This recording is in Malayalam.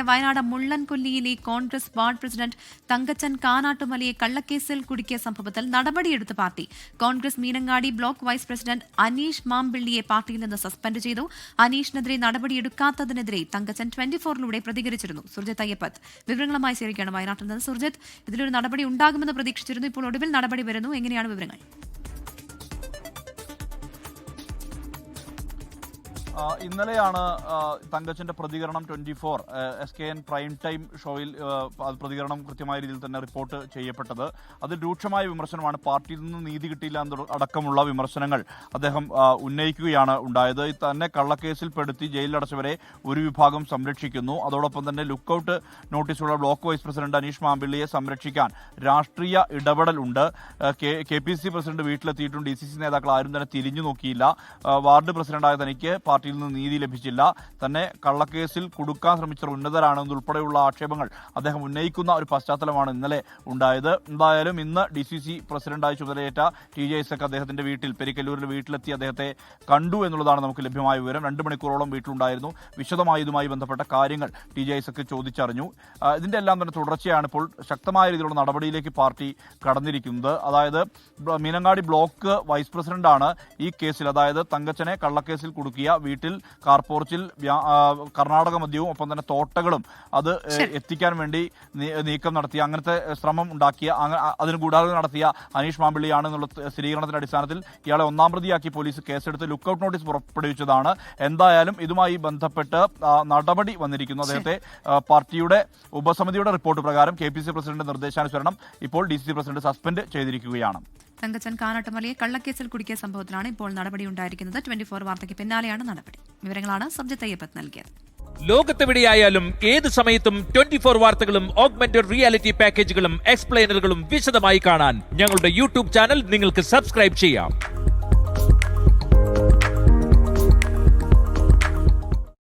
വയനാട് മുള്ളൻകൊല്ലിയിലെ കോൺഗ്രസ് വാർഡ് പ്രസിഡന്റ് തങ്കച്ചൻ കാനാട്ടുമലയെ കള്ളക്കേസിൽ കുടുക്കിയ സംഭവത്തിൽ നടപടിയെടുത്ത പാർട്ടി. Congress Meenangadi block vice president Aneesh മാമ്പിള്ളിയെ പാർട്ടിയിൽ നിന്ന് സസ്പെൻഡ് ചെയ്തു. അനീഷിനെതിരെ നടപടിയെടുക്കാത്തതിനെതിരെ തങ്കച്ചൻ 24ലൂടെ പ്രതികരിച്ചിരുന്നു. സുർജിത് അയ്യപ്പത്ത് വിവരങ്ങളുമായി ചേരുകയാണ് വയനാട്ടിൽ നിന്ന്. സുർജിത്, ഇതിലൊരു നടപടി ഉണ്ടാകുമെന്ന് പ്രതീക്ഷിച്ചിരുന്നു. ഇപ്പോൾ ഒടുവിൽ നടപടി വരുന്നു. എങ്ങനെയാണ് വിവരങ്ങൾ? ഇന്നലെയാണ് തങ്കച്ചന്റെ പ്രതികരണം 24 SKN പ്രൈം ടൈം ഷോയിൽ പ്രതികരണം കൃത്യമായ രീതിയിൽ തന്നെ റിപ്പോർട്ട് ചെയ്യപ്പെട്ടത്. അതിൽ രൂക്ഷമായ വിമർശനമാണ്. പാർട്ടിയിൽ നിന്ന് നീതി കിട്ടിയില്ല അടക്കമുള്ള വിമർശനങ്ങൾ അദ്ദേഹം ഉന്നയിക്കുകയാണ് ഉണ്ടായത്. തന്നെ കള്ളക്കേസിൽ പെടുത്തി ജയിലിലടച്ചവരെ ഒരു വിഭാഗം സംരക്ഷിക്കുന്നു. അതോടൊപ്പം തന്നെ ലുക്കൌട്ട് നോട്ടീസുള്ള ബ്ലോക്ക് വൈസ് പ്രസിഡന്റ് അനീഷ് മാമ്പിള്ളിയെ സംരക്ഷിക്കാൻ രാഷ്ട്രീയ ഇടപെടലുണ്ട്. KPCC പ്രസിഡന്റ് വീട്ടിലെത്തിയിട്ടും DCC നേതാക്കൾ ആരും തന്നെ തിരിഞ്ഞു നോക്കിയില്ല. വാർഡ് പ്രസിഡന്റായ തനിക്ക് പാർട്ടിയിൽ നിന്ന് നീതി ലഭിച്ചില്ല. തന്നെ കള്ളക്കേസിൽ കുടുക്കാൻ ശ്രമിച്ചവർ ഉന്നതരാണെന്നുൾപ്പെടെയുള്ള ആക്ഷേപങ്ങൾ അദ്ദേഹം ഉന്നയിക്കുന്ന ഒരു പശ്ചാത്തലമാണ് ഇന്നലെ ഉണ്ടായത്. എന്തായാലും ഇന്ന് DCC പ്രസിഡന്റായി ചുമതലയേറ്റ TJ ഐസക് അദ്ദേഹത്തിന്റെ വീട്ടിൽ പെരിക്കല്ലൂരിൽ വീട്ടിലെത്തി അദ്ദേഹത്തെ കണ്ടു എന്നുള്ളതാണ് നമുക്ക് ലഭ്യമായ വിവരം. 2 മണിക്കൂറോളം വീട്ടിലുണ്ടായിരുന്നു. വിശദമായി ഇതുമായി ബന്ധപ്പെട്ട കാര്യങ്ങൾ TJ ഐസക് ചോദിച്ചറിഞ്ഞു. ഇതിന്റെ എല്ലാം തന്നെ തുടർച്ചയാണ് ഇപ്പോൾ ശക്തമായ രീതിയിലുള്ള നടപടിയിലേക്ക് പാർട്ടി കടന്നിരിക്കുന്നത്. അതായത് മീനങ്ങാടി ബ്ലോക്ക് വൈസ് പ്രസിഡന്റാണ് ഈ കേസിൽ, അതായത് തങ്കച്ചനെ കള്ളക്കേസിൽ കുടുക്കിയ വീട്ടിൽ കാർപോർച്ചിൽ കർണാടക മദ്യവും ഒപ്പം തന്നെ തോട്ടകളും അത് എത്തിക്കാൻ വേണ്ടി നീക്കം നടത്തിയ, അങ്ങനത്തെ ശ്രമം ഉണ്ടാക്കിയ, അതിന് ഗൂഢാലോചന നടത്തിയ അനീഷ് മാമ്പിള്ളിയാണ് എന്നുള്ള സ്ഥിരീകരണത്തിന്റെ അടിസ്ഥാനത്തിൽ ഇയാളെ 1-ാം പ്രതിയാക്കി പോലീസ് കേസെടുത്ത് ലുക്കൌട്ട് നോട്ടീസ് പുറപ്പെടുവിച്ചതാണ്. എന്തായാലും ഇതുമായി ബന്ധപ്പെട്ട് നടപടി വന്നിരിക്കുന്നു. അദ്ദേഹത്തെ പാർട്ടിയുടെ ഉപസമിതിയുടെ റിപ്പോർട്ട് പ്രകാരം KPCC പ്രസിഡന്റ് നിർദ്ദേശാനുസരണം ഇപ്പോൾ DCC പ്രസിഡന്റ് സസ്പെൻഡ് ചെയ്തിരിക്കുകയാണ്. തങ്കച്ചൻ കാനാട്ടുമലയെ കള്ളക്കേസിൽ കുടുക്കിയ സംഭവത്തിലാണ് ഇപ്പോൾ നടപടിയുണ്ടായിരിക്കുന്നത്. 24 വാർത്തയ്ക്ക് പിന്നാലെയാണ് നടപടി. വിവരങ്ങളാണ് സുർജിത് അയ്യപ്പത്ത് നൽകിയത്. ലോകത്തെവിടെയായാലും ഏത് സമയത്തും 24 വാർത്തകളും ഓഗ്മെന്റഡ് റിയാലിറ്റി പാക്കേജുകളും എക്സ്പ്ലെയിനറുകളും വിശദമായി കാണാൻ ഞങ്ങളുടെ YouTube ചാനൽ നിങ്ങൾക്ക് സബ്സ്ക്രൈബ് ചെയ്യാം.